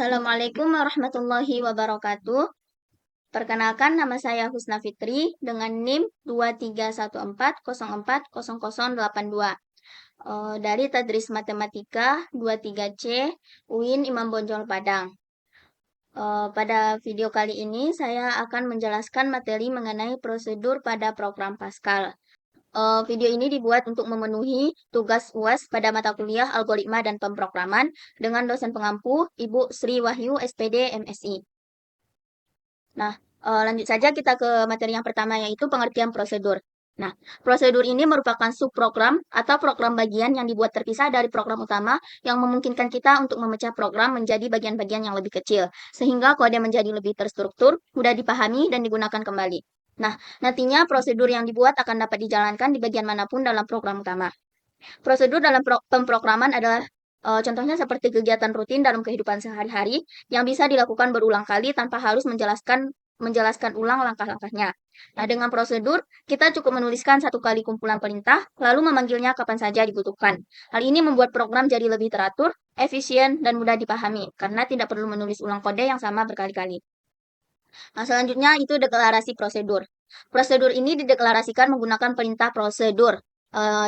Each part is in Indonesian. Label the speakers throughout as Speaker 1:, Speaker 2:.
Speaker 1: Assalamualaikum warahmatullahi wabarakatuh. Perkenalkan, nama saya Husna Fitri dengan NIM 2314040082 dari Tadris Matematika 23C UIN Imam Bonjol Padang. Pada video kali ini saya akan menjelaskan materi mengenai prosedur pada program Pascal. Video ini dibuat untuk memenuhi tugas UAS pada mata kuliah Algoritma dan Pemrograman dengan dosen pengampu Ibu Sri Wahyu SPD MSI. Nah, lanjut saja kita ke materi yang pertama yaitu pengertian prosedur. Nah, prosedur ini merupakan subprogram atau program bagian yang dibuat terpisah dari program utama yang memungkinkan kita untuk memecah program menjadi bagian-bagian yang lebih kecil, sehingga kode menjadi lebih terstruktur, mudah dipahami, dan digunakan kembali. Nah, nantinya prosedur yang dibuat akan dapat dijalankan di bagian manapun dalam program utama. Prosedur dalam pemrograman adalah contohnya seperti kegiatan rutin dalam kehidupan sehari-hari yang bisa dilakukan berulang kali tanpa harus menjelaskan ulang langkah-langkahnya. Nah, dengan prosedur, kita cukup menuliskan satu kali kumpulan perintah, lalu memanggilnya kapan saja dibutuhkan. Hal ini membuat program jadi lebih teratur, efisien, dan mudah dipahami, karena tidak perlu menulis ulang kode yang sama berkali-kali. Nah, selanjutnya itu deklarasi prosedur. Prosedur ini dideklarasikan menggunakan perintah prosedur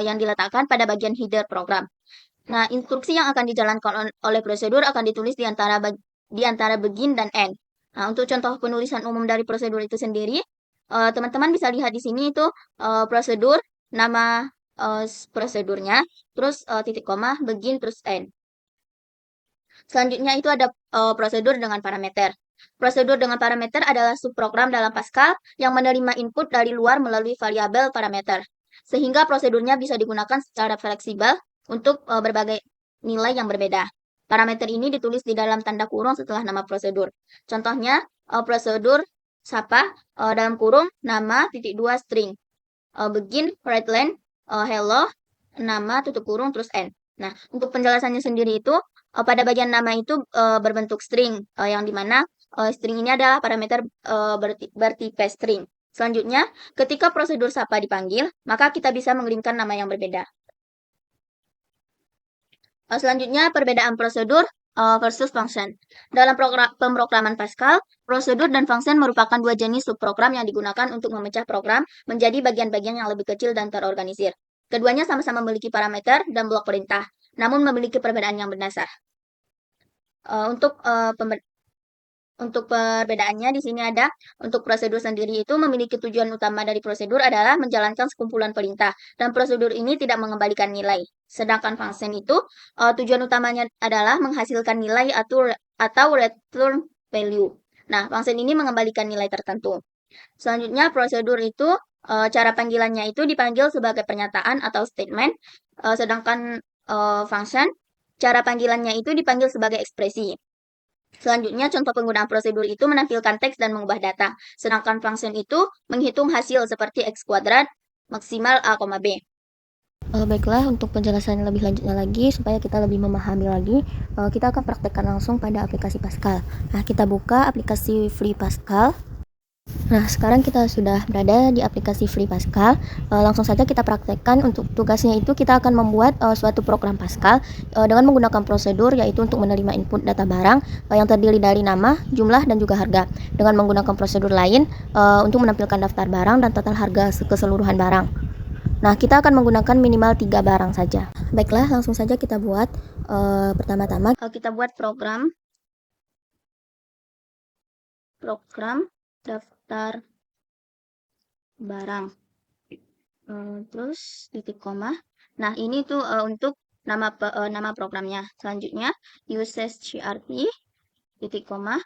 Speaker 1: yang diletakkan pada bagian header program. Nah, instruksi yang akan dijalankan oleh prosedur akan ditulis di antara begin dan end. Nah, untuk contoh penulisan umum dari prosedur itu sendiri, teman-teman bisa lihat di sini itu prosedur, nama prosedurnya, terus titik koma, begin, terus end. Selanjutnya itu ada prosedur dengan parameter. Prosedur dengan parameter adalah subprogram dalam Pascal yang menerima input dari luar melalui variabel parameter. Sehingga prosedurnya bisa digunakan secara fleksibel untuk berbagai nilai yang berbeda. Parameter ini ditulis di dalam tanda kurung setelah nama prosedur. Contohnya, prosedur Sapa dalam kurung nama titik dua string. Begin, writeLine, hello, nama tutup kurung, terus end. Nah, untuk penjelasannya sendiri itu, pada bagian nama itu berbentuk string, yang dimana string ini adalah parameter bertipe string. Selanjutnya, ketika prosedur Sapa dipanggil, maka kita bisa mengirimkan nama yang berbeda. Selanjutnya, perbedaan prosedur versus function. Dalam pemrograman Pascal, prosedur dan function merupakan dua jenis subprogram yang digunakan untuk memecah program menjadi bagian-bagian yang lebih kecil dan terorganisir. Keduanya sama-sama memiliki parameter dan blok perintah, namun memiliki perbedaan yang mendasar. Untuk perbedaannya di sini ada, untuk prosedur sendiri itu memiliki tujuan utama dari prosedur adalah menjalankan sekumpulan perintah, dan prosedur ini tidak mengembalikan nilai. Sedangkan function itu tujuan utamanya adalah menghasilkan nilai atau return value. Nah, function ini mengembalikan nilai tertentu. Selanjutnya, prosedur itu cara panggilannya itu dipanggil sebagai pernyataan atau statement, sedangkan function cara panggilannya itu dipanggil sebagai ekspresi. Selanjutnya, contoh penggunaan prosedur itu menampilkan teks dan mengubah data, sedangkan function itu menghitung hasil seperti X kuadrat maksimal A, B.
Speaker 2: Baiklah, untuk penjelasan lebih lanjutnya lagi, supaya kita lebih memahami lagi, kita akan praktekkan langsung pada aplikasi Pascal. Nah, kita buka aplikasi Free Pascal. Nah, sekarang kita sudah berada di aplikasi Free Pascal. Langsung saja kita praktekkan. Untuk tugasnya itu kita akan membuat suatu program Pascal dengan menggunakan prosedur, yaitu untuk menerima input data barang yang terdiri dari nama, jumlah, dan juga harga. Dengan menggunakan prosedur lain untuk menampilkan daftar barang dan total harga keseluruhan barang. Nah, kita akan menggunakan minimal 3 barang saja. Baiklah, langsung saja kita buat. Pertama-tama
Speaker 1: kita buat program daftar barang. Terus titik koma. Nah, ini tuh untuk nama programnya. Selanjutnya, uses CRT, titik koma.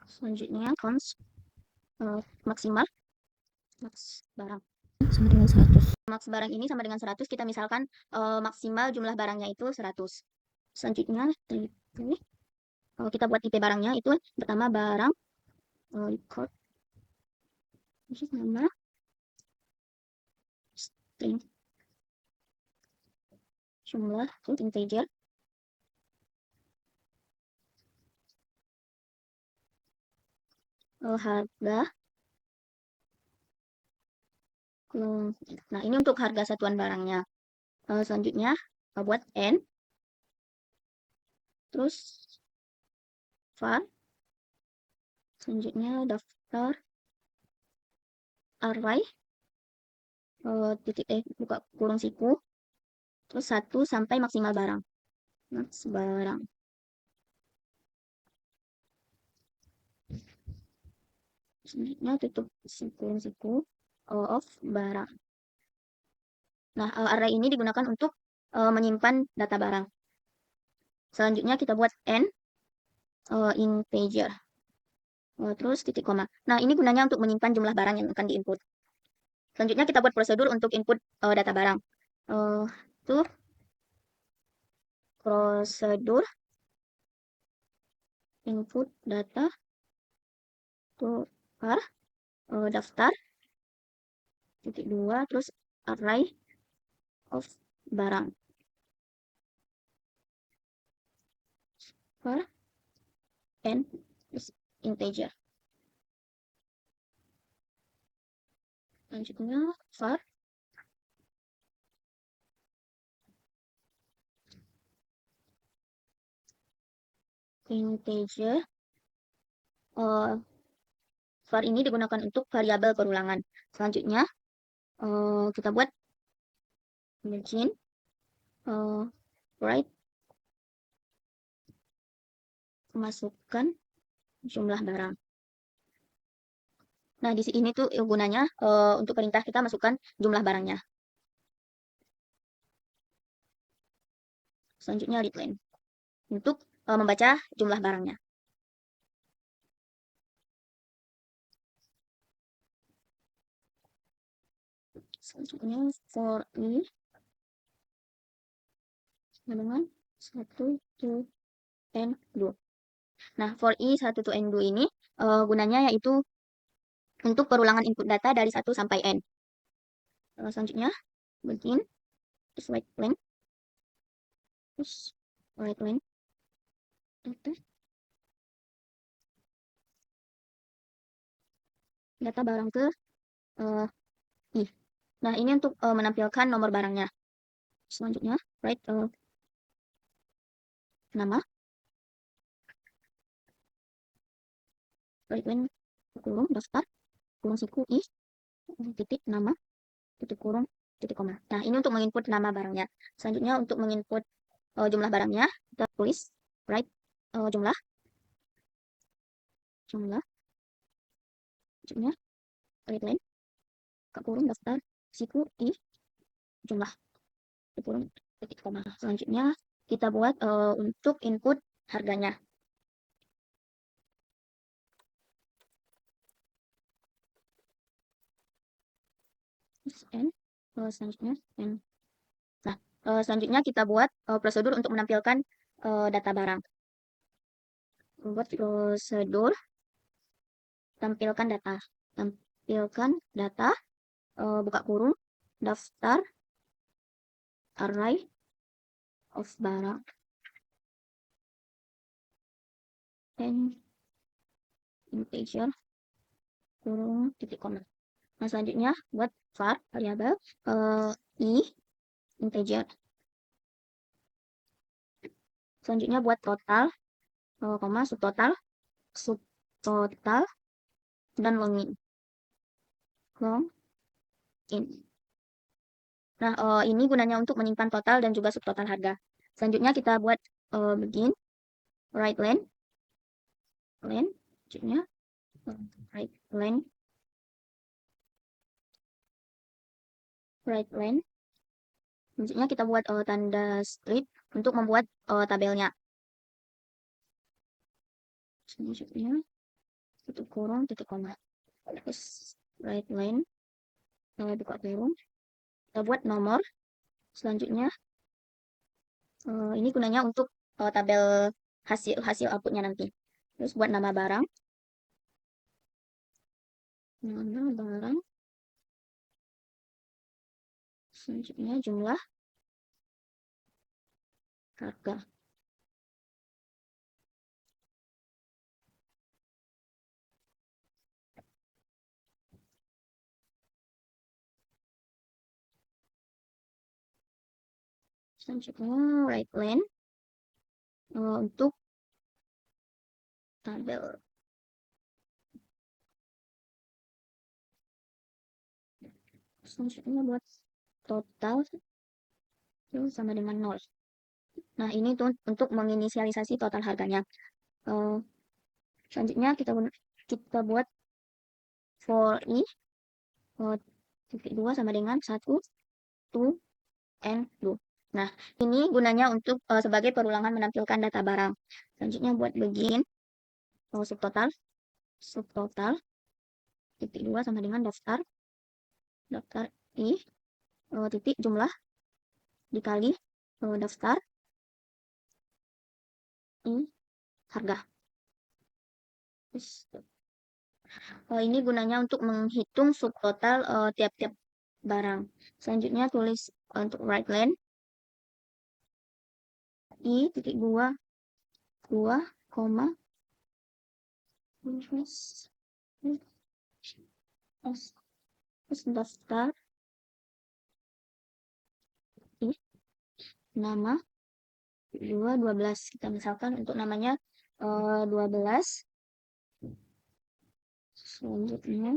Speaker 1: Selanjutnya, cons maksimal max barang.
Speaker 2: sama dengan 100.
Speaker 1: Max barang ini sama dengan 100. Kita misalkan maksimal jumlah barangnya itu 100. Selanjutnya, kita buat IP barangnya itu pertama barang record nama string jumlah integer harga. Nah, ini untuk harga satuan barangnya. Selanjutnya buat n terus var, selanjutnya daftar array, buka kurung siku, terus 1 sampai maksimal barang. Max barang. Selanjutnya tutup kurung siku of barang. Nah, array ini digunakan untuk menyimpan data barang. Selanjutnya kita buat n integer. Terus titik koma. Nah, ini gunanya untuk menyimpan jumlah barang yang akan diinput. Selanjutnya kita buat prosedur untuk input data barang. Itu prosedur input data to var daftar titik 2 terus array of barang var n terus integer. Selanjutnya var integer. Var ini digunakan untuk variabel perulangan. Selanjutnya kita buat begin write, masukkan jumlah barang. Nah, di sini tuh gunanya untuk perintah kita masukkan jumlah barangnya. Selanjutnya readline untuk membaca jumlah barangnya. Selanjutnya for i dengan 1 to n 2. Nah, for i 1 to n 2 ini gunanya yaitu untuk perulangan input data dari 1 sampai n. Selanjutnya begin terus right length terus right length data barang ke i. Nah, ini untuk menampilkan nomor barangnya. Selanjutnya write nama, right length kurung daftar kurung siku i titik nama titik kurung titik koma. Nah, ini untuk menginput nama barangnya. Selanjutnya untuk menginput jumlah barangnya, kita tulis write jumlah selanjutnya right line buka kurung daftar siku i jumlah titik kurung titik koma. Selanjutnya kita buat untuk input harganya. N selanjutnya n. Nah, selanjutnya kita buat prosedur untuk menampilkan data barang. Buat prosedur tampilkan data buka kurung daftar array of barang and integer kurung titik koma. Nah, selanjutnya buat var variabel i integer. Selanjutnya buat total koma subtotal dan login. Nah, ini gunanya untuk menyimpan total dan juga subtotal harga. Selanjutnya kita buat begin right len, selanjutnya right len. Selanjutnya kita buat tanda strip untuk membuat tabelnya. Selanjutnya tutup kurung titik koma. Terus right line buka kurung. Kita buat nomor. Selanjutnya ini gunanya untuk tabel hasil outputnya nanti. Terus buat nama barang. Selanjutnya jumlah harga. Selanjutnya right line untuk tabel. Selanjutnya buat total itu sama dengan 0. Nah, ini tuh untuk menginisialisasi total harganya. Selanjutnya kita buat for i titik 2 sama dengan 1, 2, and 2. Nah, ini gunanya untuk sebagai perulangan menampilkan data barang. Selanjutnya buat begin subtotal titik 2 sama dengan daftar i titik jumlah dikali daftar i harga. Ini gunanya untuk menghitung subtotal tiap-tiap barang. Selanjutnya tulis untuk right line i titik 2 koma daftar i nama 12. Kita misalkan untuk namanya 12. Selanjutnya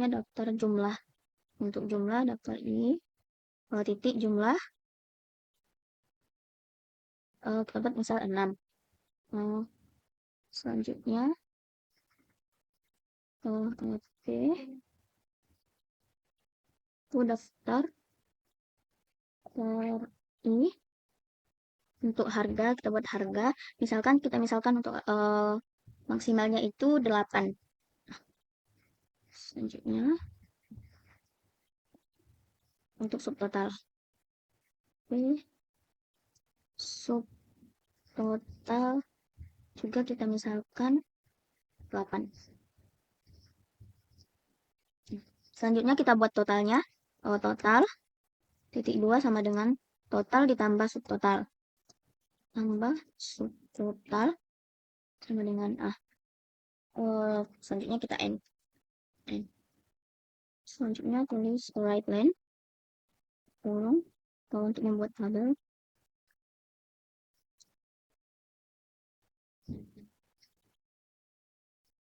Speaker 1: daftar jumlah. Untuk jumlah daftar ini titik jumlah kita misal 6. Selanjutnya itu daftar ini untuk harga, kita buat harga misalkan untuk maksimalnya itu 8. Selanjutnya untuk subtotal subtotal juga kita misalkan 8. Selanjutnya kita buat totalnya. Total titik 2 sama dengan total ditambah subtotal. Tambah subtotal sama dengan selanjutnya kita N. Selanjutnya tulis right line untuk membuat tabel.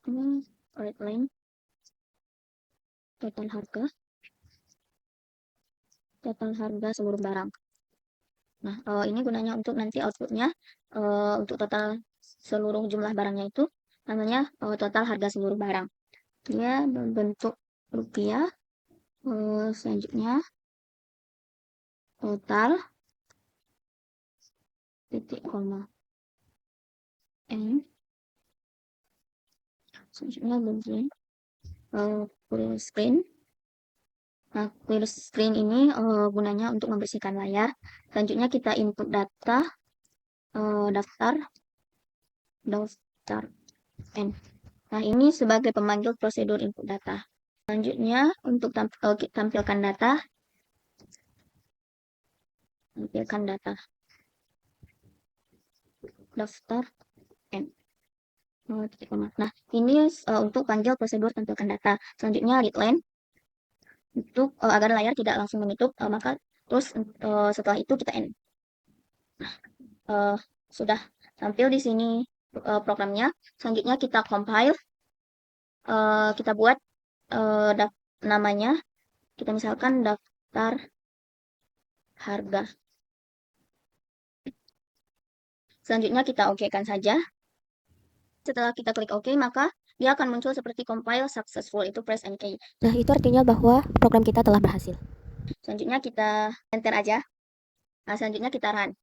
Speaker 1: Ini right line total harga seluruh barang. Nah, ini gunanya untuk nanti outputnya untuk total seluruh jumlah barangnya itu namanya total harga seluruh barang. Dia berbentuk rupiah. Selanjutnya total titik koma n. Selanjutnya begin full screen. Nah, clear screen ini gunanya untuk membersihkan layar. Selanjutnya kita input data daftar N. Nah, ini sebagai pemanggil prosedur input data. Selanjutnya untuk tampilkan data daftar N. Nah, ini untuk panggil prosedur tampilkan data. Selanjutnya readline untuk agar layar tidak langsung menutup, maka terus setelah itu kita N. Sudah tampil di sini programnya. Selanjutnya kita compile, kita buat namanya, kita misalkan daftar harga. Selanjutnya kita OK-kan saja. Setelah kita klik OK, maka dia akan muncul seperti compile successful, itu press Enter.
Speaker 2: Nah, itu artinya bahwa program kita telah berhasil.
Speaker 1: Selanjutnya kita enter aja. Nah, selanjutnya kita run.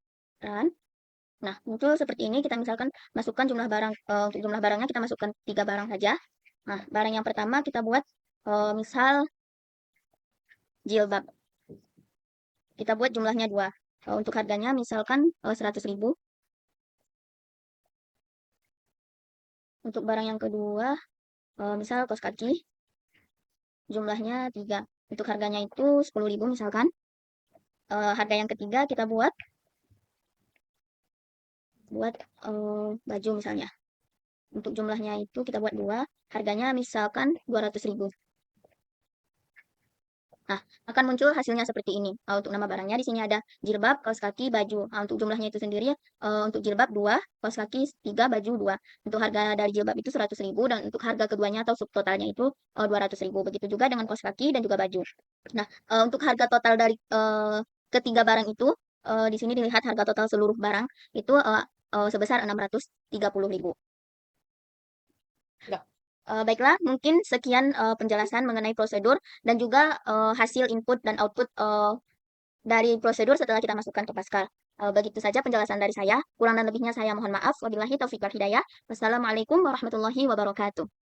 Speaker 1: Nah, muncul seperti ini. Kita misalkan masukkan jumlah barang. Untuk jumlah barangnya kita masukkan 3 barang saja. Nah, barang yang pertama kita buat misal jilbab. Kita buat jumlahnya 2. Untuk harganya misalkan 100.000. Untuk barang yang kedua misal kaos kaki. Jumlahnya 3. Untuk harganya itu 10.000 misalkan. Harga yang ketiga kita buat baju misalnya. Untuk jumlahnya itu kita buat 2. Harganya misalkan 200.000. Nah, akan muncul hasilnya seperti ini. Untuk nama barangnya di sini ada jilbab, kaos kaki, baju. Untuk jumlahnya itu sendiri, untuk jilbab 2, kaos kaki 3, baju 2. Untuk harga dari jilbab itu 100.000 dan untuk harga keduanya atau subtotalnya itu 200.000. Begitu juga dengan kaos kaki dan juga baju. Nah, untuk harga total dari ketiga barang itu, di sini dilihat harga total seluruh barang itu sebesar 630.000. Baiklah, mungkin sekian penjelasan mengenai prosedur dan juga hasil input dan output dari prosedur setelah kita masukkan ke Pascal. Begitu saja penjelasan dari saya. Kurang dan lebihnya saya mohon maaf. Wabillahi taufiq wal hidayah. Wassalamualaikum warahmatullahi wabarakatuh.